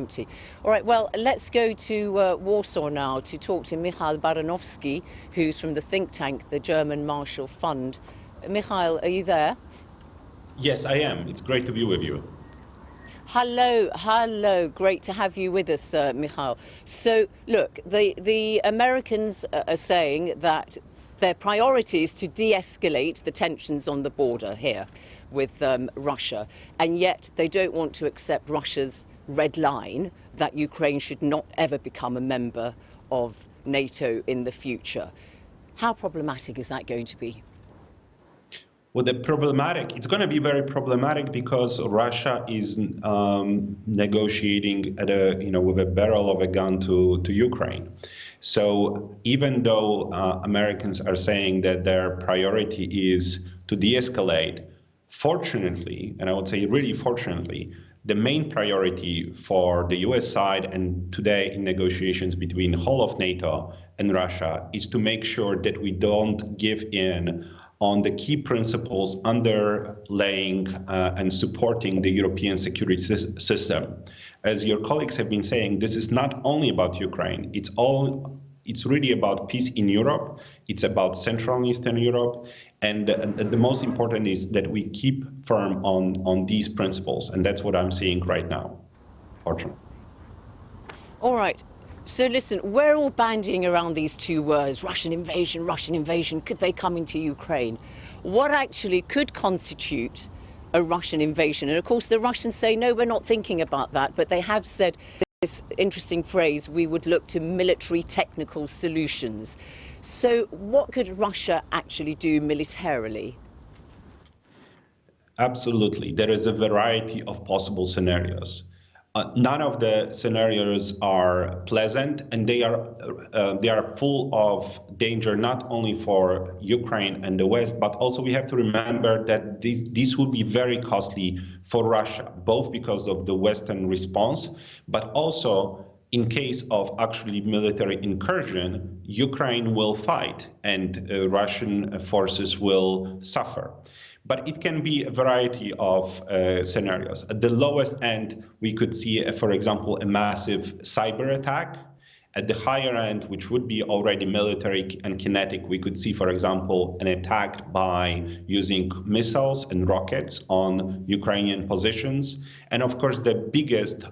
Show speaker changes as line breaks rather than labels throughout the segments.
empty. All right, well, let's go to Warsaw now to talk to Michal Baranowski, who's from the think tank, the German Marshall Fund. Michal, are you there?
Yes, I am. It's great to be with you.
Hello. Great to have you with us, Michal. So, look, the Americans are saying that their priority is to de-escalate the tensions on the border here with Russia, and yet they don't want to accept Russia's red line that Ukraine should not ever become a member of NATO in the future. How problematic is that going to be?
Well, it's going to be very problematic because Russia is negotiating with a barrel of a gun to Ukraine. So even though Americans are saying that their priority is to de-escalate, fortunately, and I would say really fortunately, the main priority for the US side and today in negotiations between the whole of NATO and Russia is to make sure that we don't give in on the key principles underlying and supporting the European security system. As your colleagues have been saying, this is not only about Ukraine. It's really about peace in Europe. It's about Central and Eastern Europe. And the most important is that we keep firm on these principles. And that's what I'm seeing right now, fortunately.
All right. So listen, we're all bandying around these two words, Russian invasion. Could they come into Ukraine? What actually could constitute a Russian invasion? And of course, the Russians say, no, we're not thinking about that. But they have said this interesting phrase, we would look to military technical solutions. So what could Russia actually do militarily?
Absolutely. There is a variety of possible scenarios. None of the scenarios are pleasant, and they are full of danger, not only for Ukraine and the West, but also we have to remember that this will be very costly for Russia, both because of the Western response, but also in case of actually military incursion, Ukraine will fight and Russian forces will suffer. But it can be a variety of scenarios. At the lowest end, we could see, for example, a massive cyber attack. At the higher end, which would be already military and kinetic, we could see, for example, an attack by using missiles and rockets on Ukrainian positions. And of course, the biggest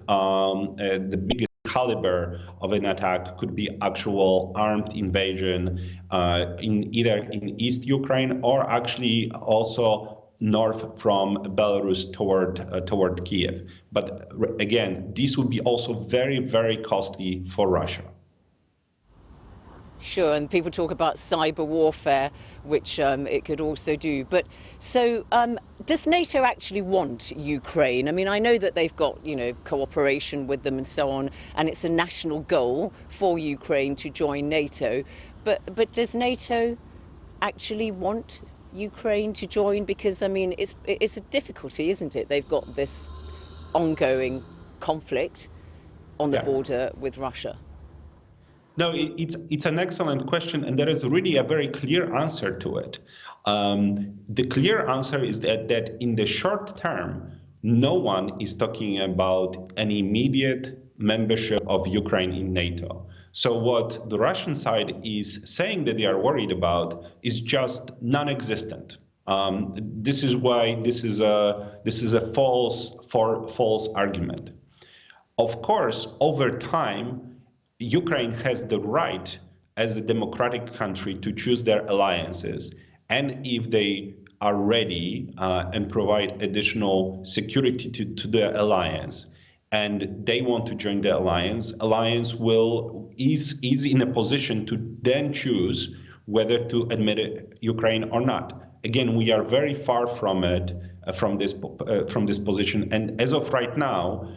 caliber of an attack could be actual armed invasion in East Ukraine or actually also north from Belarus toward Kiev. But again, this would be also very, very costly for Russia.
Sure, and people talk about cyber warfare, which it could also do. But so does NATO actually want Ukraine? I mean, I know that they've got, cooperation with them and so on, and it's a national goal for Ukraine to join NATO. But does NATO actually want Ukraine to join? Because, I mean, it's a difficulty, isn't it? They've got this ongoing conflict on the border with Russia.
No, it's an excellent question, and there is really a very clear answer to it. The clear answer is that in the short term, no one is talking about an immediate membership of Ukraine in NATO. So what the Russian side is saying that they are worried about is just non-existent. This is why this is a false argument. Of course, over time, Ukraine has the right as a democratic country to choose their alliances. And if they are ready and provide additional security to the alliance, and they want to join the alliance is in a position to then choose whether to admit Ukraine or not. Again, we are very far from it, from this position. And as of right now,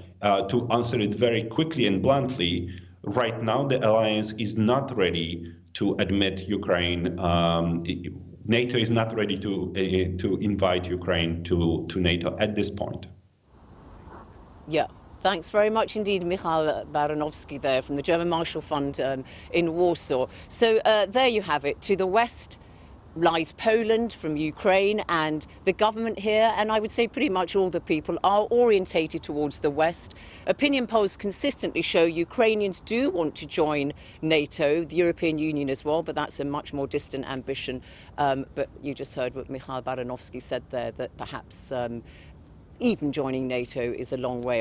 to answer it very quickly and bluntly, right now, the alliance is not ready to admit Ukraine. NATO is not ready to invite Ukraine to NATO at this point.
Yeah, thanks very much indeed, Michal Baranowski there from the German Marshall Fund in Warsaw. So there you have it. To the west, lies Poland from Ukraine, and the government here, and I would say pretty much all the people, are orientated towards the West. Opinion polls consistently show Ukrainians do want to join NATO, the European Union as well, but that's a much more distant ambition. But you just heard what Michal Baranowski said there, that perhaps even joining NATO is a long way